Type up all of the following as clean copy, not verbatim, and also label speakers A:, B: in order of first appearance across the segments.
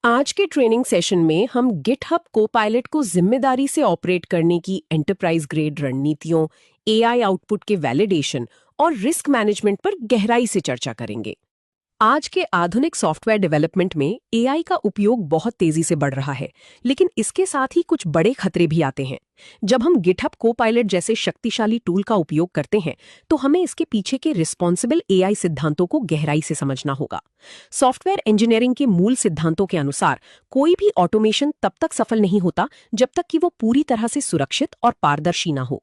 A: आज के training session में हम गिटहब कोपायलट को जिम्मेदारी से ऑपरेट करने की एंटरप्राइज ग्रेड रणनीतियों, एआई आउटपुट के वैलिडेशन और रिस्क मैनेजमेंट पर गहराई से चर्चा करेंगे। आज के आधुनिक सॉफ्टवेयर डेवलपमेंट में एआई का उपयोग बहुत तेजी से बढ़ रहा है, लेकिन इसके साथ ही कुछ बड़े खतरे भी आते हैं। जब हम गिटहब कोपायलट जैसे शक्तिशाली टूल का उपयोग करते हैं, तो हमें इसके पीछे के रिस्पॉन्सिबल एआई सिद्धांतों को गहराई से समझना होगा। सॉफ्टवेयर इंजीनियरिंग के मूल सिद्धांतों के अनुसार कोई भी ऑटोमेशन तब तक सफल नहीं होता जब तक कि वो पूरी तरह से सुरक्षित और पारदर्शी ना हो।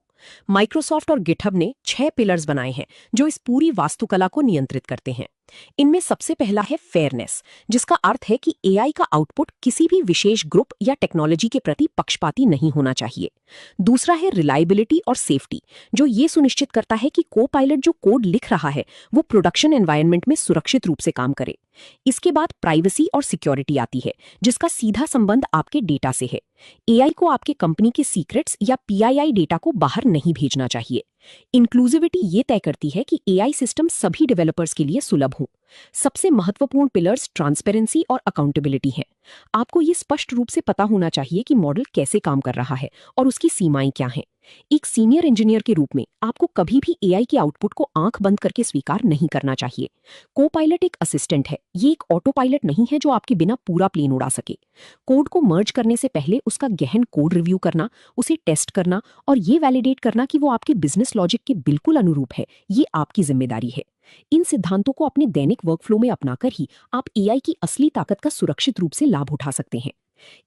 A: माइक्रोसॉफ्ट और गिटहब ने 6 पिलर्स बनाए हैं जो इस पूरी वास्तुकला को नियंत्रित करते हैं। इनमें सबसे पहला है फेयरनेस, जिसका अर्थ है कि एआई का आउटपुट किसी भी विशेष ग्रुप या टेक्नोलॉजी के प्रति पक्षपाती नहीं होना चाहिए। दूसरा है रिलायबिलिटी और सेफ्टी, जो ये सुनिश्चित करता है कि कोपायलट जो कोड लिख रहा है वो प्रोडक्शन एनवायरनमेंट में सुरक्षित रूप से काम करे। इसके बाद प्राइवेसी और सिक्योरिटी आती है, जिसका सीधा संबंध आपके डेटा से है। एआई को आपके कंपनी के सीक्रेट्स या पीआईआई डेटा को बाहर नहीं भेजना चाहिए। इंक्लूसिविटी ये तय करती है कि एआई सिस्टम सभी डेवलपर्स के लिए सुलभ हो। सबसे महत्वपूर्ण पिलर्स ट्रांसपेरेंसी और अकाउंटेबिलिटी है। आपको ये स्पष्ट रूप से पता होना चाहिए कि मॉडल कैसे काम कर रहा है और उसकी सीमाएं क्या हैं। एक सीनियर इंजीनियर के रूप में आपको कभी भी एआई के आउटपुट को आंख बंद करके स्वीकार नहीं करना चाहिए। कोपायलट एक असिस्टेंट है, ये एक ऑटो पायलट नहीं है जो आपके बिना पूरा प्लेन उड़ा सके। कोड को मर्ज करने से पहले उसका गहन कोड रिव्यू करना, उसे टेस्ट करना और ये वैलिडेट करना कि वो आपके बिजनेस लॉजिक के बिल्कुल अनुरूप है, ये आपकी जिम्मेदारी है। इन सिद्धांतों को अपने दैनिक वर्कफ्लो में अपनाकर ही आप एआई की असली ताकत का सुरक्षित रूप से लाभ उठा सकते हैं।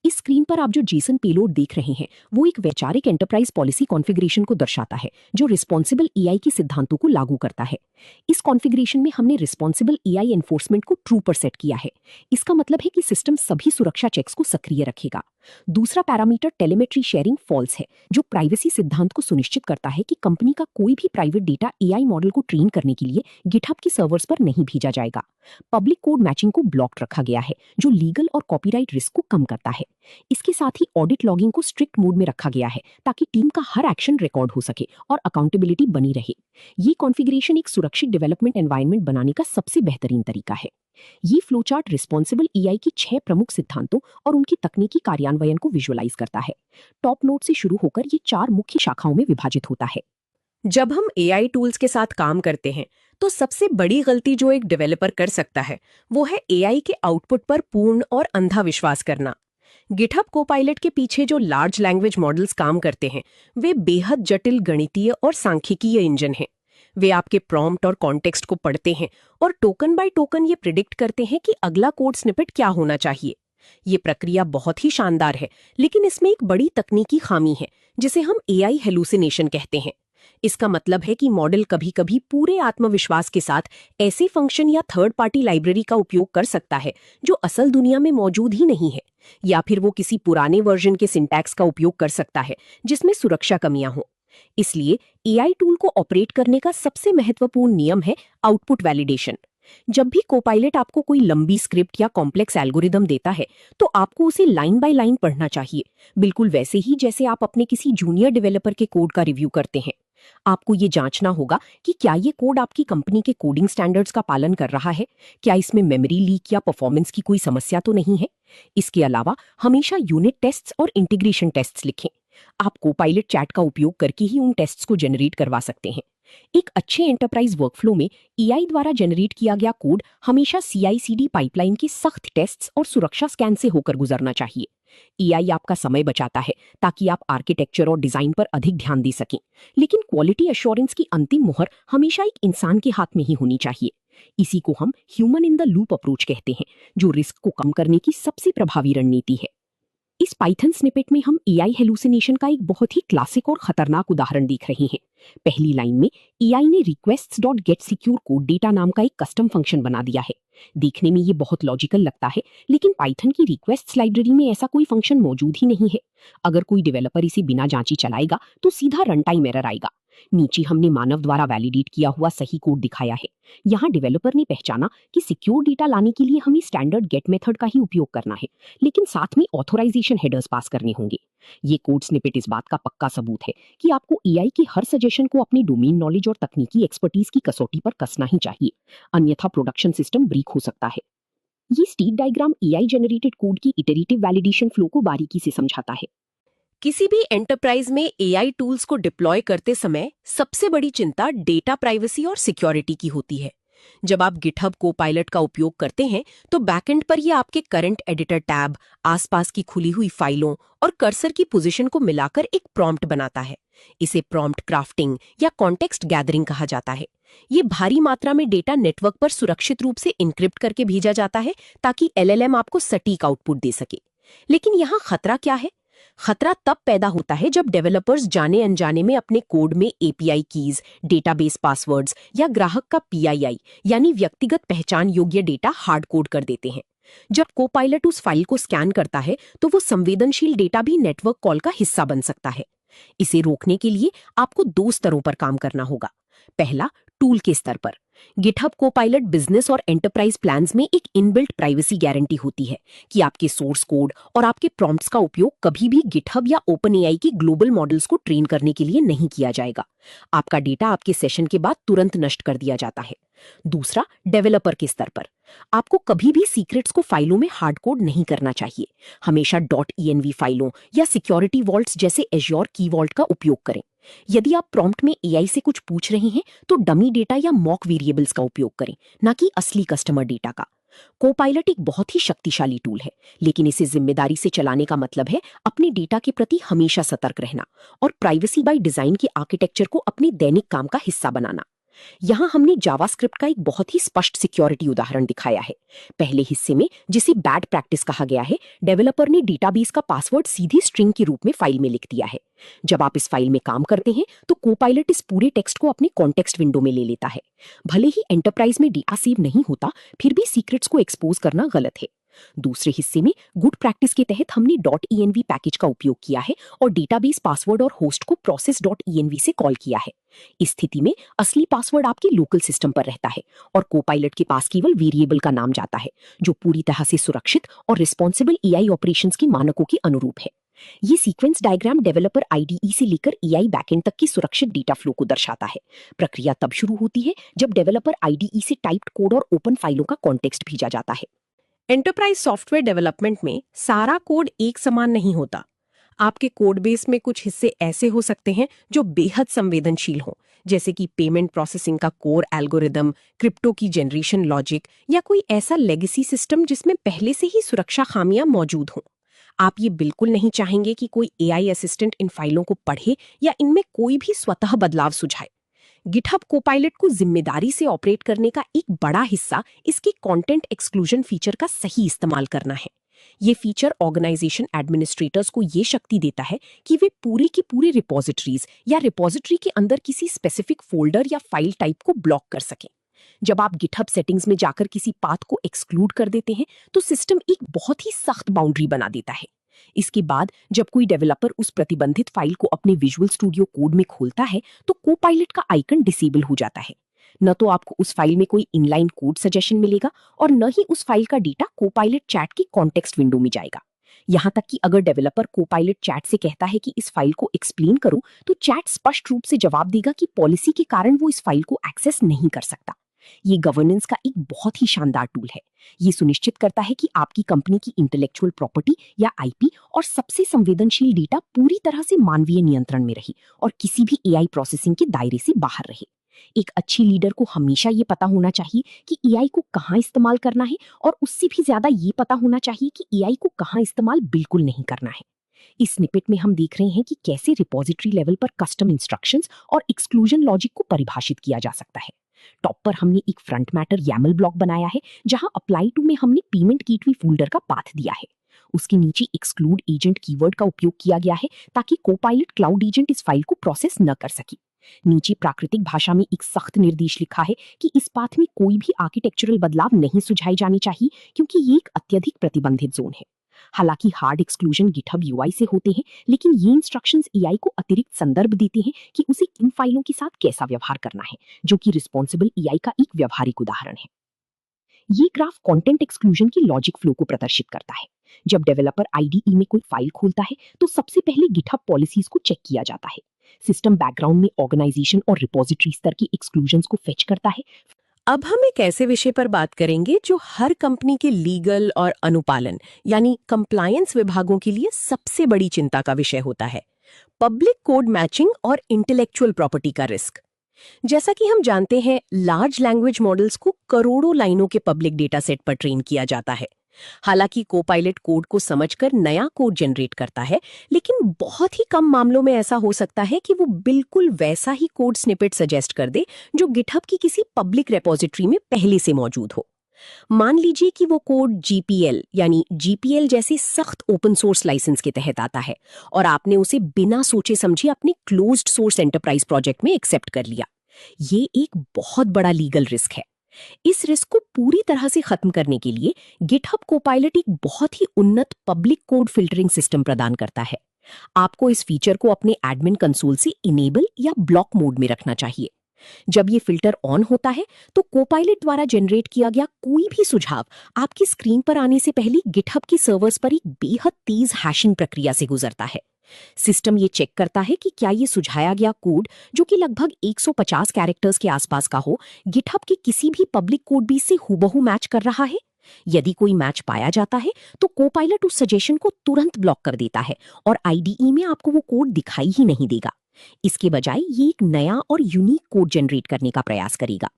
A: इस स्क्रीन पर आप जो जेसन पेलोड देख रहे हैं वो एक वैचारिक एंटरप्राइज पॉलिसी कॉन्फ़िगरेशन को दर्शाता है जो रिस्पॉन्सिबल एआई के सिद्धांतों को लागू करता है। इस कॉन्फ़िगरेशन में हमने रिस्पॉन्सिबल एआई एनफोर्समेंट को ट्रू पर सेट किया है। इसका मतलब है कि सिस्टम सभी सुरक्षा चेक्स को सक्रिय रखेगा। दूसरा पैरामीटर टेलीमेट्री शेयरिंग फॉल्स है, जो प्राइवेसी सिद्धांत को सुनिश्चित करता है कि कंपनी का कोई भी प्राइवेट डेटा एआई मॉडल को ट्रेन करने के लिए गिटहब के सर्वर्स पर नहीं भेजा जाएगा। पब्लिक कोड मैचिंग को ब्लॉक रखा गया है, जो लीगल और कॉपीराइट रिस्क को कम करता है। इसके साथ ही ऑडिट लॉगिंग को स्ट्रिक्ट मोड में रखा गया है ताकि टीम का हर एक्शन रिकॉर्ड हो सके और अकाउंटेबिलिटी बनी रहे। ये कॉन्फ़िगरेशन एक सुरक्षित डेवलपमेंट एनवायरनमेंट बनाने का सबसे बेहतरीन तरीका है। ये फ्लोचार्ट रिस्पॉन्सिबल एआई की 6 प्रमुख सिद्धांतों और उनकी तकनीकी कार्यान्वयन को विजुअलाइज करता है। टॉप नोट से शुरू होकर ये 4 मुख्य शाखाओं में विभाजित होता है। जब हम एआई टूल्स के साथ काम करते हैं तो सबसे बड़ी गलती जो एक डेवलपर कर सकता है वो है एआई के आउटपुट पर पूर्ण और अंधा विश्वास करना। गिटहब कोपायलट के पीछे जो लार्ज लैंग्वेज मॉडल्स काम करते हैं वे बेहद जटिल गणितीय और सांख्यिकीय इंजन हैं। वे आपके प्रॉम्प्ट और कॉन्टेक्स्ट को पढ़ते हैं और टोकन बाय टोकन ये प्रिडिक्ट करते हैं कि अगला कोड स्निपेट क्या होना चाहिए। ये प्रक्रिया बहुत ही शानदार है, लेकिन इसमें एक बड़ी तकनीकी खामी है जिसे हम एआई हेलुसिनेशन कहते हैं। इसका मतलब है कि मॉडल कभी-कभी पूरे आत्मविश्वास के साथ ऐसे फंक्शन या थर्ड पार्टी लाइब्रेरी का उपयोग कर सकता है जो असल दुनिया में मौजूद ही नहीं है, या फिर वो किसी पुराने वर्जन के सिंटैक्स का उपयोग कर सकता है जिसमें सुरक्षा कमियां हो। इसलिए एआई टूल को ऑपरेट करने का सबसे महत्वपूर्ण नियम है आउटपुट वैलिडेशन। जब भी कोपायलट आपको कोई लंबी स्क्रिप्ट या कॉम्प्लेक्स एल्गोरिदम देता है तो आपको उसे लाइन बाय लाइन पढ़ना चाहिए, बिल्कुल वैसे ही जैसे आप अपने किसी जूनियर डेवलपर के कोड का रिव्यू करते हैं। आपको ये जांचना होगा कि क्या ये कोड आपकी कंपनी के कोडिंग स्टैंडर्ड्स का पालन कर रहा है, क्या इसमें मेमोरी लीक या परफॉर्मेंस की कोई समस्या तो नहीं है। इसके अलावा हमेशा यूनिट टेस्ट्स और इंटीग्रेशन टेस्ट्स लिखें। आप कोपायलट चैट का उपयोग करके ही उन टेस्ट्स को जनरेट करवा सकते हैं। एक अच्छे एंटरप्राइज वर्कफ्लो में एआई द्वारा जनरेट किया गया कोड हमेशा सीआई/सीडी पाइपलाइन के सख्त टेस्ट्स और सुरक्षा स्कैन से होकर गुजरना चाहिए। एआई आपका समय बचाता है ताकि आप आर्किटेक्चर और डिजाइन पर अधिक ध्यान दे सकें, लेकिन क्वालिटी एश्योरेंस की अंतिम मुहर हमेशा एक इंसान के हाथ में ही होनी चाहिए। इसी को हम human in the loop approach कहते हैं, जो रिस्क को कम करने की सबसे प्रभावी रणनीति है। इस पाइथन स्निपेट में हम एआई हेलुसिनेशन का एक बहुत ही क्लासिक और खतरनाक उदाहरण देख रहे हैं। पहली लाइन में एआई ने requests.getSecure कोड डेटा नाम का एक कस्टम फंक्शन बना दिया है। देखने में ये बहुत लॉजिकल लगता है, लेकिन पाइथन की रिक्वेस्ट्स लाइब्रेरी में ऐसा कोई फंक्शन मौजूद ही नहीं है। अगर कोई डेवलपर इसे बिना जांची चलाएगा तो सीधा रन टाइम एरर आएगा। नीचे हमने मानव द्वारा वैलिडेट किया हुआ सही कोड दिखाया है। यहाँ डेवलपर ने पहचाना कि सिक्योर डेटा लाने के लिए हमें स्टैंडर्ड गेट मेथड का ही उपयोग करना है, लेकिन साथ में ऑथोराइजेशन हेडर्स पास करने होंगे। ये कोड स्निपेट इस बात का पक्का सबूत है कि आपको एआई की हर सजेशन को अपनी डोमेन नॉलेज और तकनीकी एक्सपर्टीज की कसौटी पर कसना ही चाहिए, अन्यथा प्रोडक्शन सिस्टम ब्रेक हो सकता है।
B: ये state diagram AI generated code की इटरेटिव वैलिडेशन फ्लो को बारीकी से समझाता है।
A: किसी भी एंटरप्राइज में एआई टूल्स को डिप्लॉय करते समय सबसे बड़ी चिंता डेटा प्राइवेसी और सिक्योरिटी की होती है। जब आप गिटहब कोपायलट का उपयोग करते हैं तो बैकएंड पर ये आपके करंट एडिटर टैब, आसपास की खुली हुई फाइलों और कर्सर की पोजीशन को मिलाकर एक प्रॉम्प्ट बनाता है। इसे प्रॉम्प्ट क्राफ्टिंग या कॉन्टेक्स्ट गैदरिंग कहा जाता है। ये भारी मात्रा में डेटा नेटवर्क पर सुरक्षित रूप से इनक्रिप्ट करके भेजा जाता है ताकि एलएलएम आपको सटीक आउटपुट दे सके। लेकिन यहाँ खतरा क्या है? खतरा तब पैदा होता है जब डेवलपर्स जाने अनजाने में अपने कोड में एपीआई कीज, डेटाबेस पासवर्ड्स या ग्राहक का पीआईआई यानी व्यक्तिगत पहचान योग्य डेटा हार्ड कोड कर देते हैं। जब कोपायलट उस फाइल को स्कैन करता है तो वो संवेदनशील डेटा भी नेटवर्क कॉल का हिस्सा बन सकता है। इसे रोकने के लिए आपको 2 स्तरों पर काम करना होगा। पहला, टूल के स्तर पर। गिटहब कोपायलट बिजनेस और एंटरप्राइज प्लान्स में एक इनबिल्ट प्राइवेसी गारंटी होती है कि आपके सोर्स कोड और आपके प्रॉम्प्ट्स का उपयोग कभी भी गिटहब या ओपनएआई की ग्लोबल मॉडल्स को ट्रेन करने के लिए नहीं किया जाएगा। आपका डेटा आपके सेशन के बाद तुरंत नष्ट कर दिया जाता है। दूसरा, डेवलपर के स्तर पर। आपको कभी भी सीक्रेट्स को फाइलों में हार्ड कोड नहीं करना चाहिए। हमेशा .env फाइलों या सिक्योरिटी वॉल्ट्स जैसे एज्योर की वॉल्ट का उपयोग करें। यदि आप प्रॉम्प्ट में एआई से कुछ पूछ रहे हैं तो डमी डेटा या मॉक वेरिएबल्स का उपयोग करें, ना कि असली कस्टमर डेटा का। कोपायलट एक बहुत ही शक्तिशाली टूल है, लेकिन इसे जिम्मेदारी से चलाने का मतलब है अपने डेटा के प्रति हमेशा सतर्क रहना और प्राइवेसी बाय डिजाइन के आर्किटेक्चर को अपने दैनिक काम का हिस्सा बनाना। यहाँ हमने जावास्क्रिप्ट का एक बहुत ही स्पष्ट सिक्योरिटी उदाहरण दिखाया है। पहले हिस्से में, जिसे बैड प्रैक्टिस कहा गया है, डेवलपर ने डेटाबेस का पासवर्ड सीधी स्ट्रिंग के रूप में फाइल में लिख दिया है। जब आप इस फाइल में काम करते हैं तो कोपायलट इस पूरे टेक्स्ट को अपने कॉन्टेक्स्ट विंडो में ले लेता है। भले ही एंटरप्राइज में डेटा सेव नहीं होता, फिर भी सीक्रेट्स को एक्सपोज करना गलत है। दूसरे हिस्से में गुड प्रैक्टिस के तहत हमने .env पैकेज का उपयोग किया है और डेटाबेस पासवर्ड और होस्ट को process.env से कॉल किया है। इस स्थिति में असली पासवर्ड आपके लोकल सिस्टम पर रहता है और कोपायलट के पास केवल वेरिएबल का नाम जाता है, जो पूरी तरह से सुरक्षित और रिस्पॉन्सिबल एआई ऑपरेशंस के मानकों के अनुरूप है। ये सीक्वेंस डायग्राम डेवलपर आईडीई से लेकर एआई बैकएंड तक की सुरक्षित डेटा फ्लो को दर्शाता है। प्रक्रिया तब शुरू होती है जब डेवलपर आईडीई से टाइप्ड कोड और ओपन फाइलों का कॉन्टेक्स्ट भेजा जाता है। एंटरप्राइज सॉफ्टवेयर डेवलपमेंट में सारा कोड एक समान नहीं होता। आपके कोड बेस में कुछ हिस्से ऐसे हो सकते हैं जो बेहद संवेदनशील हों, जैसे कि पेमेंट प्रोसेसिंग का कोर एल्गोरिदम, क्रिप्टो की जनरेशन लॉजिक या कोई ऐसा लेगेसी सिस्टम जिसमें पहले से ही सुरक्षा खामियां मौजूद हों। आप ये बिल्कुल नहीं चाहेंगे कि कोई एआई असिस्टेंट इन फाइलों को पढ़े या इनमें कोई भी स्वतः बदलाव सुझाए। गिटहब कोपायलट को जिम्मेदारी से ऑपरेट करने का एक बड़ा हिस्सा इसके कंटेंट एक्सक्लूजन फीचर का सही इस्तेमाल करना है। ये फीचर ऑर्गेनाइजेशन एडमिनिस्ट्रेटर्स को ये शक्ति देता है कि वे पूरे की पूरे रिपोजिटरीज या रिपोजिटरी के अंदर किसी स्पेसिफिक फोल्डर या फाइल टाइप को ब्लॉक कर सकें। जब आप गिटहब सेटिंग्स में जाकर किसी पाथ को एक्सक्लूड कर देते हैं तो सिस्टम एक बहुत ही सख्त बाउंड्री बना देता है। इसके बाद जब कोई डेवलपर उस प्रतिबंधित फाइल को अपने विजुअल स्टूडियो कोड में खोलता है तो कोपायलट का आइकन डिसेबल हो जाता है। न तो आपको उस फाइल में कोई इनलाइन कोड सजेशन मिलेगा और न ही उस फाइल का डेटा कोपायलट चैट की कॉन्टेक्स्ट विंडो में जाएगा। यहाँ तक कि अगर डेवलपर कोपायलट चैट से कहता है कि इस फाइल को एक्सप्लेन करो तो चैट स्पष्ट रूप से जवाब देगा कि पॉलिसी के कारण वो इस फाइल को एक्सेस नहीं कर सकता। ये गवर्नेंस का एक बहुत ही शानदार टूल है। ये सुनिश्चित करता है कि आपकी कंपनी की इंटेलेक्चुअल प्रॉपर्टी या आईपी और सबसे संवेदनशील डेटा पूरी तरह से मानवीय नियंत्रण में रहे और किसी भी एआई प्रोसेसिंग के दायरे से बाहर रहे। एक अच्छी लीडर को हमेशा ये पता होना चाहिए कि एआई को कहाँ इस्तेमाल करना है और उससे भी ज्यादा ये पता होना चाहिए कि एआई को कहाँ इस्तेमाल बिल्कुल नहीं करना है। इस स्निपेट में हम देख रहे हैं कि कैसे रिपोजिटरी लेवल पर कस्टम इंस्ट्रक्शंस और एक्सक्लूजन लॉजिक को परिभाषित किया जा सकता है। टॉप पर हमने एक फ्रंट मैटर YAML ब्लॉक बनाया है जहां अप्लाई टू में हमने पेमेंट गेटवे फोल्डर का पाथ दिया है। उसके नीचे एक्सक्लूड एजेंट कीवर्ड का उपयोग किया गया है ताकि कोपायलट क्लाउड एजेंट इस फाइल को प्रोसेस न कर सके। नीचे प्राकृतिक भाषा में एक सख्त निर्देश लिखा है कि इस पाथ में कोई भी आर्किटेक्चरल बदलाव नहीं सुझाए जाने चाहिए क्योंकि ये एक अत्यधिक प्रतिबंधित जोन है। हालांकि हार्ड एक्सक्लूजन गिटहब यूआई से होते हैं, लेकिन ये इंस्ट्रक्शंस एआई को अतिरिक्त संदर्भ देते हैं कि उसे किन फाइलों के साथ कैसा व्यवहार करना है, जो कि रिस्पॉन्सिबल एआई का एक व्यवहारिक उदाहरण है। ये ग्राफ कंटेंट एक्सक्लूजन की लॉजिक फ्लो को प्रदर्शित करता है। जब डेवलपर आईडीई में कोई फाइल खोलता है तो सबसे पहले गिटहब पॉलिसीज को चेक किया जाता है। सिस्टम बैकग्राउंड में ऑर्गेनाइजेशन और रिपोजिटरी स्तर की एक्सक्लूजन्स को फेच करता है। अब हम एक ऐसे विषय पर बात करेंगे जो हर कंपनी के लीगल और अनुपालन यानी कंप्लायंस विभागों के लिए सबसे बड़ी चिंता का विषय होता है। पब्लिक कोड मैचिंग और इंटेलेक्चुअल प्रॉपर्टी का रिस्क। जैसा कि हम जानते हैं, लार्ज लैंग्वेज मॉडल्स को करोड़ों लाइनों के पब्लिक डेटा सेट पर ट्रेन किया जाता है। हालांकि कोपायलट कोड को समझकर नया कोड जनरेट करता है, लेकिन बहुत ही कम मामलों में ऐसा हो सकता है कि वो बिल्कुल वैसा ही कोड स्निपेट सजेस्ट कर दे जो गिटहब की किसी पब्लिक रेपोजिटरी में पहले से मौजूद हो। मान लीजिए कि वो कोड जीपीएल यानी जीपीएल जैसे सख्त ओपन सोर्स लाइसेंस के तहत आता है और आपने उसे बिना सोचे समझे अपने क्लोज्ड सोर्स एंटरप्राइज प्रोजेक्ट में एक्सेप्ट कर लिया। ये एक बहुत बड़ा लीगल रिस्क है। इस रिस्क को पूरी तरह से खत्म करने के लिए गिटहब कोपायलट एक बहुत ही उन्नत पब्लिक कोड फिल्टरिंग सिस्टम प्रदान करता है। आपको इस फीचर को अपने एडमिन कंसोल से इनेबल या ब्लॉक मोड में रखना चाहिए। जब ये फिल्टर ऑन होता है तो कोपायलट द्वारा जनरेट किया गया कोई भी सुझाव आपकी स्क्रीन पर आने से पहले गिटहब के सर्वर्स पर एक बेहद तेज हैशिंग प्रक्रिया से गुजरता है। सिस्टम ये चेक करता है कि क्या ये सुझाया गया कोड, जो कि लगभग 150 कैरेक्टर्स के आसपास का हो, गिटहब के किसी भी पब्लिक कोड बेस से हूबहू मैच कर रहा है। यदि कोई मैच पाया जाता है तो कोपायलट उस सजेशन को तुरंत ब्लॉक कर देता है और आईडीई में आपको वो कोड दिखाई ही नहीं देगा। इसके बजाय ये एक नया और यूनिक कोड जनरेट करने का प्रयास करेगा।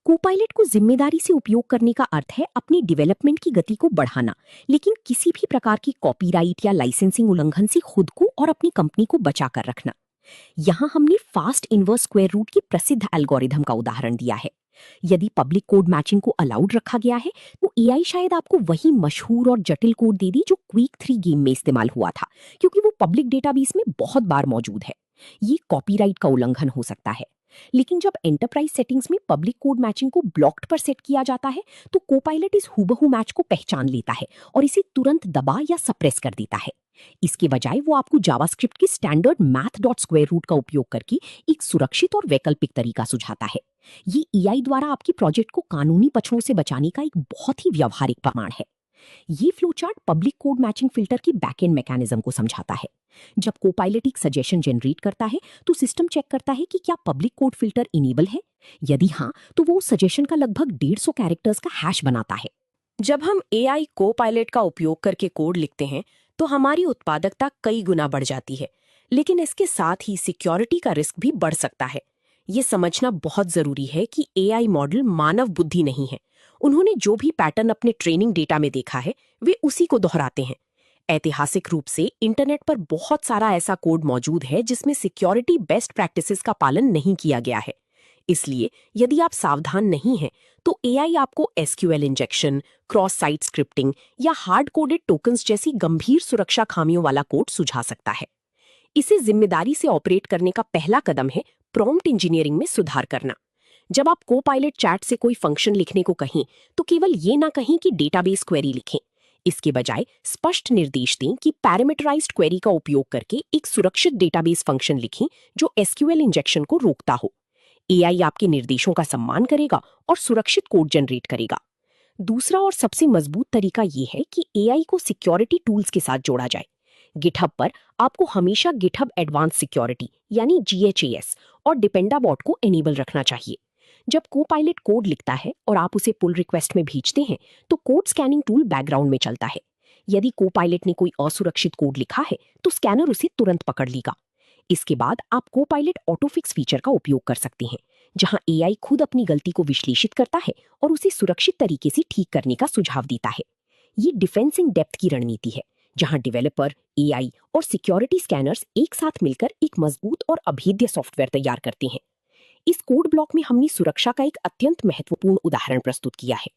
A: कोपायलट को जिम्मेदारी से उपयोग करने का अर्थ है अपनी डेवलपमेंट की गति को बढ़ाना, लेकिन किसी भी प्रकार की कॉपीराइट या लाइसेंसिंग उल्लंघन से खुद को और अपनी कंपनी को बचा कर रखना। यहाँ हमने फास्ट इनवर्स स्क्वायर रूट की प्रसिद्ध एल्गोरिथम का उदाहरण दिया है। यदि पब्लिक कोड मैचिंग को अलाउड रखा गया है तो एआई शायद आपको वही मशहूर और जटिल कोड दे दी जो क्विक 3 गेम में इस्तेमाल हुआ था, क्योंकि वो पब्लिक डेटाबेस में बहुत बार मौजूद है। ये कॉपीराइट का उल्लंघन हो सकता है। लेकिन जब एंटरप्राइज सेटिंग्स में पब्लिक कोड मैचिंग को ब्लॉक्ड पर सेट किया जाता है तो कोपायलट इस हूबहू मैच को पहचान लेता है और इसे तुरंत दबा या सप्रेस कर देता है। इसके बजाय वो आपको जावास्क्रिप्ट की स्टैंडर्ड math.square root का उपयोग करके एक सुरक्षित और वैकल्पिक तरीका सुझाता है। ये एआई द्वारा आपकी प्रोजेक्ट को कानूनी पक्षों से बचाने का एक बहुत ही व्यावहारिक प्रमाण है। ये flowchart public code matching filter की बैकएंड मैकेनिज्म को समझाता है। जब कोपायलट एक सजेशन जनरेट करता है तो सिस्टम चेक करता है कि क्या पब्लिक कोड फिल्टर इनेबल है। यदि हाँ, तो वो सजेशन का लगभग 150 कैरेक्टर्स का हैश बनाता है। जब हम एआई कोपायलट का उपयोग करके कोड लिखते हैं तो हमारी उत्पादकता कई गुना बढ़ जाती है, लेकिन इसके साथ ही सिक्योरिटी का रिस्क भी बढ़ सकता है। ये समझना बहुत जरूरी है कि एआई मॉडल मानव बुद्धि नहीं है। उन्होंने जो भी पैटर्न अपने ट्रेनिंग डेटा में देखा है वे उसी को दोहराते हैं। ऐतिहासिक रूप से इंटरनेट पर बहुत सारा ऐसा कोड मौजूद है जिसमें सिक्योरिटी बेस्ट प्रैक्टिसेस का पालन नहीं किया गया है। इसलिए यदि आप सावधान नहीं हैं तो एआई आपको SQL injection, cross site scripting या हार्ड कोडेड टोकन्स जैसी गंभीर सुरक्षा खामियों वाला कोड सुझा सकता है। इसे जिम्मेदारी से ऑपरेट करने का पहला कदम है प्रॉम्प्ट इंजीनियरिंग में सुधार करना। जब आप कोपायलट चैट से कोई फंक्शन लिखने को कहें तो केवल ये ना कहें कि डेटाबेस क्वेरी लिखें। इसके बजाय स्पष्ट निर्देश दें कि पैरामीटराइज्ड क्वेरी का उपयोग करके एक सुरक्षित डेटाबेस फंक्शन लिखें जो एसक्यूएल इंजेक्शन को रोकता हो। एआई आपके निर्देशों का सम्मान करेगा और सुरक्षित कोड जनरेट करेगा। दूसरा और सबसे मजबूत तरीका यह है कि एआई को सिक्योरिटी टूल्स के साथ जोड़ा जाए। गिटहब पर आपको हमेशा गिटहब एडवांस सिक्योरिटी यानी GHAS और डिपेंडाबॉट को एनेबल रखना चाहिए। जब कोपायलट कोड लिखता है और आप उसे पुल रिक्वेस्ट में भेजते हैं तो कोड स्कैनिंग टूल बैकग्राउंड में चलता है। यदि कोपायलट ने कोई असुरक्षित कोड लिखा है तो स्कैनर उसे तुरंत पकड़ लेगा। इसके बाद आप कोपायलट ऑटोफिक्स फीचर का उपयोग कर सकते हैं, जहां एआई खुद अपनी गलती को विश्लेषित करता है और उसे सुरक्षित तरीके से ठीक करने का सुझाव देता है। ये डिफेंस इन डेप्थ की रणनीति है, जहां डेवलपर, एआई और सिक्योरिटी स्कैनर्स एक साथ मिलकर एक मजबूत और अभेद्य सॉफ्टवेयर तैयार करते हैं। इस कोड ब्लॉक में हमने सुरक्षा का एक अत्यंत महत्वपूर्ण उदाहरण प्रस्तुत किया है।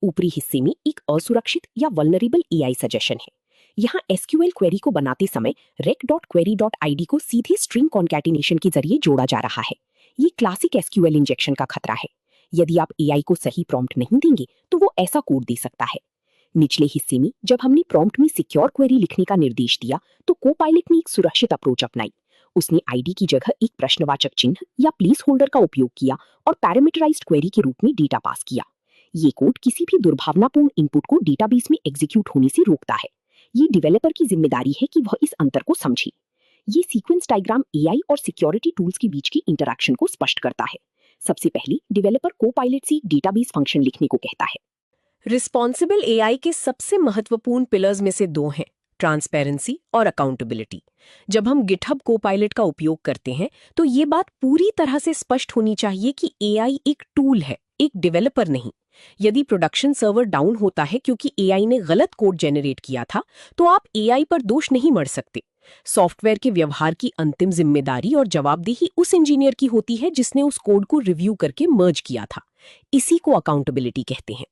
A: ऊपरी हिस्से में एक असुरक्षित या वल्नरेबल एआई सजेशन है। यहाँ एसक्यूएल क्वेरी को बनाते समय rec.query.id को सीधे स्ट्रिंग कॉन्कैटिनेशन के जरिए जोड़ा जा रहा है। ये क्लासिक एसक्यूएल इंजेक्शन का खतरा है। यदि आप एआई को सही प्रॉम्प्ट नहीं देंगे तो वो ऐसा कोड दे सकता है। निचले हिस्से में जब हमने प्रॉम्प्ट में सिक्योर क्वेरी लिखने का निर्देश दिया तो कोपायलट ने एक सुरक्षित अप्रोच अपनाई। उसने आईडी की जगह एक प्रश्नवाचक चिन्ह या प्लेस होल्डर का उपयोग किया और पैरामीटराइज्ड क्वेरी के रूप में डेटा पास किया। ये कोड किसी भी दुर्भावनापूर्ण इनपुट को डेटाबेस में एग्जीक्यूट होने से रोकता है। ये डेवलपर की जिम्मेदारी है कि वह इस अंतर को समझे। ये सीक्वेंस डायग्राम एआई और सिक्योरिटी टूल्स के बीच की इंटरैक्शन को स्पष्ट करता है।
B: सबसे पहले डेवलपर कोपायलट से डेटाबेस फंक्शन लिखने को कहता है।
A: रिस्पॉन्सिबल एआई के सबसे महत्वपूर्ण पिलर्स में से दो हैं, ट्रांसपेरेंसी और अकाउंटेबिलिटी। जब हम गिटहब कोपायलट का उपयोग करते हैं तो ये बात पूरी तरह से स्पष्ट होनी चाहिए कि एआई एक टूल है, एक डेवलपर नहीं। यदि प्रोडक्शन सर्वर डाउन होता है क्योंकि एआई ने गलत कोड जनरेट किया था, तो आप एआई पर दोष नहीं मढ़ सकते। सॉफ्टवेयर के व्यवहार की अंतिम जिम्मेदारी और जवाबदेही उस इंजीनियर की होती है जिसने उस कोड को रिव्यू करके मर्ज किया था। इसी को अकाउंटेबिलिटी कहते हैं।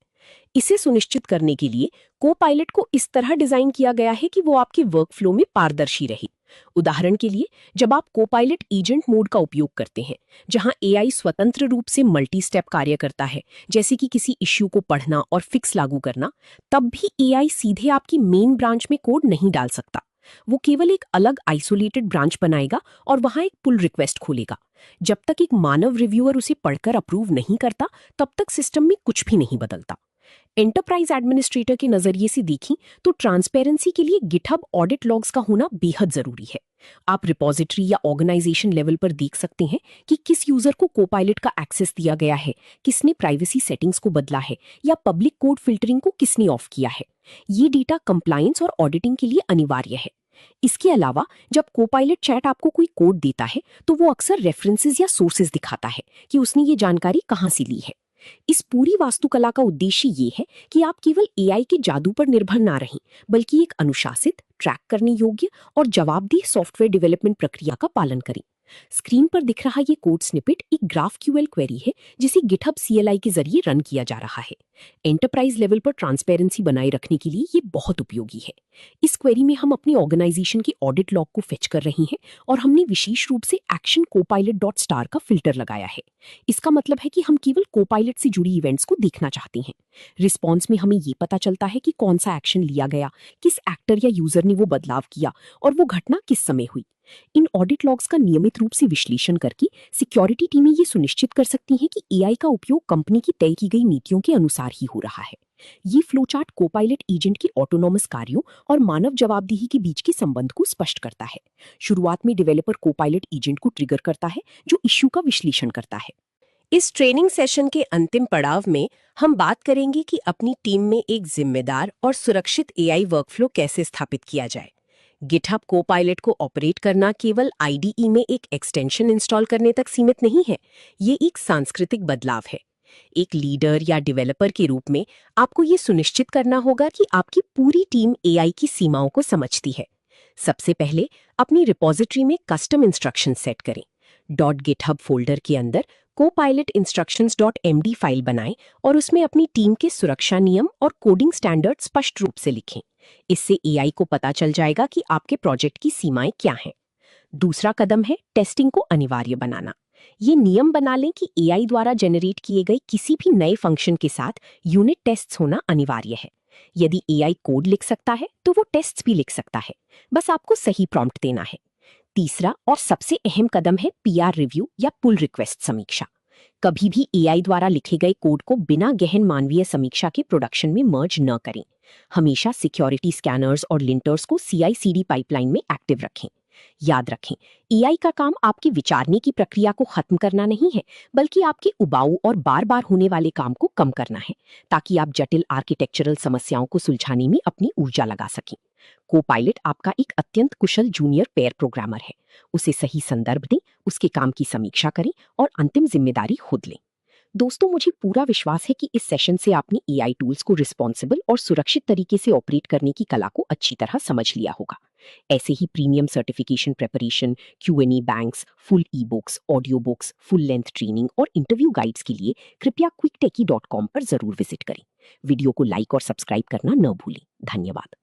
A: इसे सुनिश्चित करने के लिए कोपायलट को इस तरह डिजाइन किया गया है कि वो आपके वर्कफ्लो में पारदर्शी रहे। उदाहरण के लिए, जब आप कोपायलट एजेंट मोड का उपयोग करते हैं, जहां एआई स्वतंत्र रूप से मल्टी स्टेप कार्य करता है, जैसे कि किसी इश्यू को पढ़ना और फिक्स लागू करना, तब भी एआई सीधे आपकी मेन ब्रांच में कोड नहीं डाल सकता। वो केवल एक अलग आइसोलेटेड ब्रांच बनाएगा और वहां एक पुल रिक्वेस्ट खोलेगा। जब तक एक मानव रिव्यूअर उसे पढ़कर अप्रूव नहीं करता, तब तक सिस्टम में कुछ भी नहीं बदलता। एंटरप्राइज एडमिनिस्ट्रेटर के नजरिए से देखी तो ट्रांसपेरेंसी के लिए गिटहब ऑडिट लॉग्स का होना बेहद जरूरी है। आप रिपोजिटरी या ऑर्गेनाइजेशन लेवल पर देख सकते हैं कि किस यूजर को कोपायलट का एक्सेस दिया गया है, किसने प्राइवेसी सेटिंग्स को बदला है या पब्लिक कोड फिल्टरिंग को किसने ऑफ किया है। ये डेटा कंप्लायंस और ऑडिटिंग के लिए अनिवार्य है। इसके अलावा जब कोपायलट चैट आपको कोई कोड देता है तो वो अक्सर रेफरेंसेस या सोर्सेज दिखाता है कि उसने ये जानकारी कहां से ली है। इस पूरी वास्तुकला का उद्देश्य ये है कि आप केवल एआई के जादू पर निर्भर ना रहें, बल्कि एक अनुशासित, ट्रैक करने योग्य और जवाबदेह सॉफ्टवेयर डेवलपमेंट प्रक्रिया का पालन करें। स्क्रीन पर दिख रहा ये कोड स्निपेट एक GraphQL क्वेरी है जिसे गिटहब CLI के जरिए रन किया जा रहा है। एंटरप्राइज लेवल पर ट्रांसपेरेंसी बनाए रखने के लिए ये बहुत उपयोगी है। इस क्वेरी में हम अपनी ऑर्गेनाइजेशन के ऑडिट लॉग को फेच कर रहे हैं और हमने विशेष रूप से एक्शन copilot.star का फिल्टर लगाया है। इसका मतलब है कि हम केवल कोपायलट से जुड़ी इवेंट्स को देखना चाहते हैं। रिस्पॉन्स में हमें ये पता चलता है कि कौन सा एक्शन लिया गया, किस एक्टर या यूजर ने वो बदलाव किया और वो घटना किस समय हुई। इन ऑडिट लॉग्स का नियमित रूप से विश्लेषण करके सिक्योरिटी टीमें ये सुनिश्चित कर सकती हैं कि एआई का उपयोग कंपनी की तय की गई नीतियों के अनुसार ही हो रहा है। ये फ्लोचार्ट कोपायलट एजेंट के ऑटोनॉमस कार्यों और मानव जवाबदेही के बीच के संबंध को स्पष्ट करता है। शुरुआत में डेवलपर कोपायलट एजेंट को ट्रिगर करता है जो इश्यू का विश्लेषण करता है। इस ट्रेनिंग सेशन के अंतिम पड़ाव में हम बात करेंगे कि अपनी टीम में एक जिम्मेदार और सुरक्षित एआई वर्कफ्लो कैसे स्थापित किया जाए। गिटहब कोपायलट को ऑपरेट करना केवल IDE में एक एक्सटेंशन इंस्टॉल करने तक सीमित नहीं है, ये एक सांस्कृतिक बदलाव है। एक लीडर या डेवलपर के रूप में आपको ये सुनिश्चित करना होगा कि आपकी पूरी टीम एआई की सीमाओं को समझती है। सबसे पहले अपनी रिपोजिटरी में कस्टम इंस्ट्रक्शन सेट करें। .github फोल्डर के अंदर copilot-instructions.md फाइल बनाएं और उसमें अपनी टीम के सुरक्षा नियम और कोडिंग स्टैंडर्ड स्पष्ट रूप से लिखें। इससे एआई को पता चल जाएगा कि आपके प्रोजेक्ट की सीमाएं क्या हैं। दूसरा कदम है टेस्टिंग को अनिवार्य बनाना। ये नियम बना लें कि एआई द्वारा जनरेट किए गए किसी भी नए फंक्शन के साथ यूनिट टेस्ट्स होना अनिवार्य है। यदि एआई कोड लिख सकता है तो वो टेस्ट्स भी लिख सकता है, बस आपको सही प्रॉम्प्ट देना है। तीसरा और सबसे अहम कदम है PR रिव्यू या पुल रिक्वेस्ट समीक्षा। कभी भी एआई द्वारा लिखे गए कोड को बिना गहन मानवीय समीक्षा के प्रोडक्शन में मर्ज न करें। हमेशा सिक्योरिटी स्कैनर्स और लिंटर्स को CI/CD पाइपलाइन में एक्टिव रखें। याद रखें, एआई का काम आपके विचारने की प्रक्रिया को खत्म करना नहीं है, बल्कि आपके उबाऊ और बार बार होने वाले काम को कम करना है, ताकि आप जटिल आर्किटेक्चरल समस्याओं को सुलझाने में अपनी ऊर्जा लगा सकें। कोपायलट आपका एक अत्यंत कुशल जूनियर पेयर प्रोग्रामर है। उसे सही संदर्भ दें, उसके काम की समीक्षा करें और अंतिम जिम्मेदारी खुद लें। दोस्तों, मुझे पूरा विश्वास है कि इस सेशन से आपने एआई टूल्स को रिस्पॉन्सिबल और सुरक्षित तरीके से ऑपरेट करने की कला को अच्छी तरह समझ लिया होगा। ऐसे ही premium certification preparation, Q&A banks, full e books, audio books, full length training और इंटरव्यू गाइड्स के लिए कृपया quicktechie.com पर जरूर विजिट करें। वीडियो को लाइक और सब्सक्राइब करना न भूलें। धन्यवाद।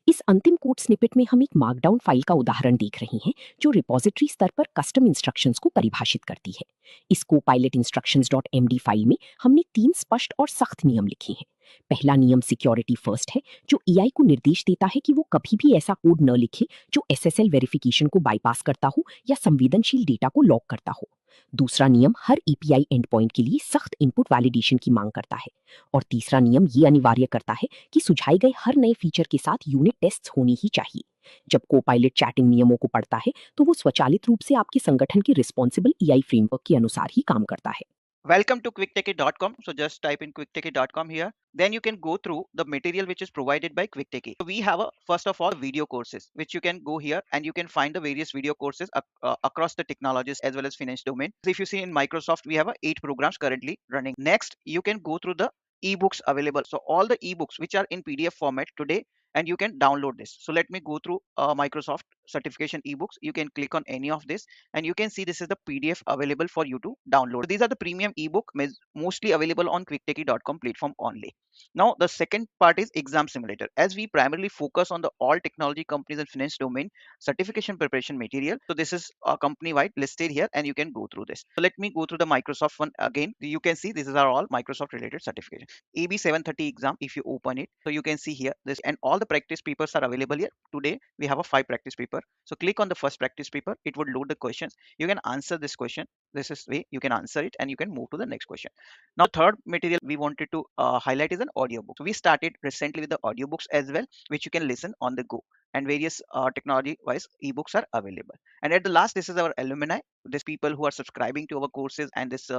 A: इस अंतिम कोड स्निपेट में हम एक मार्कडाउन फाइल का उदाहरण देख रहे हैं जो रिपोजिटरी स्तर पर कस्टम इंस्ट्रक्शंस को परिभाषित करती है। इस copilot-instructions.md फाइल में हमने 3 स्पष्ट और सख्त नियम लिखे हैं। पहला नियम सिक्योरिटी फर्स्ट है, जो एआई को निर्देश देता है कि वो कभी भी ऐसा कोड न लिखे जो SSL वेरिफिकेशन को बाईपास करता हो या संवेदनशील डेटा को लॉक करता हो। दूसरा नियम हर API एंड पॉइंट के लिए सख्त इनपुट वैलिडेशन की मांग करता है। और तीसरा नियम ये अनिवार्य करता है कि सुझाए गए हर नए फीचर के साथ यूनिट टेस्ट्स होने ही चाहिए। जब कोपायलट चैट इन नियमों को पढ़ता है तो वो स्वचालित रूप से आपके संगठन के रिस्पॉन्सिबल एआई फ्रेमवर्क के अनुसार ही काम करता है।
C: Welcome to quicktechie.com. So just type in quicktechie.com here. Then you can go through the material which is provided by Quicktechie. So we have first of all video courses which you can go here and you can find the various video courses across the technologies as well as finance domain. So if you see in Microsoft, we have 8 programs currently running. Next, you can go through the ebooks available. So all the ebooks which are in PDF format today, and you can download this. So let me go through Microsoft certification ebooks. You can click on any of this and you can see this is the PDF available for you to download. These are the premium ebook mostly available on quicktechie.com platform only. Now the second part is exam simulator. As we primarily focus on the all technology companies and finance domain certification preparation material, so this is company wide listed here and you can go through this. So let me go through the Microsoft one again. You can see these are all Microsoft related certification. AB 730 exam, if you open it, so you can see here this, and all the practice papers are available here. Today we have a 5 practice paper. So click on the first practice paper. It would load the questions. You can answer this question. This is way you can answer it and you can move to the next question. Now, third material we wanted to highlight is an audiobook. So we started recently with the audiobooks as well, which you can listen on the go. And various technology-wise ebooks are available. And at the last, this is our alumni. These people who are subscribing to our courses and this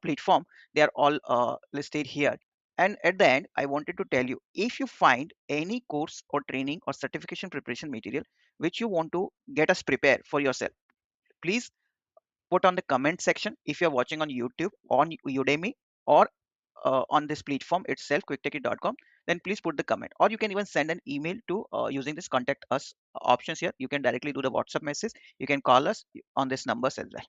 C: platform, they are all listed here. And at the end, I wanted to tell you, if you find any course or training or certification preparation material which you want to get us prepared for yourself, please put on the comment section. If you're watching on YouTube, on Udemy, or on this platform itself, quicktechie.com, then please put the comment, or you can even send an email to using this contact us options here. You can directly do the WhatsApp message. You can call us on this numbers as well.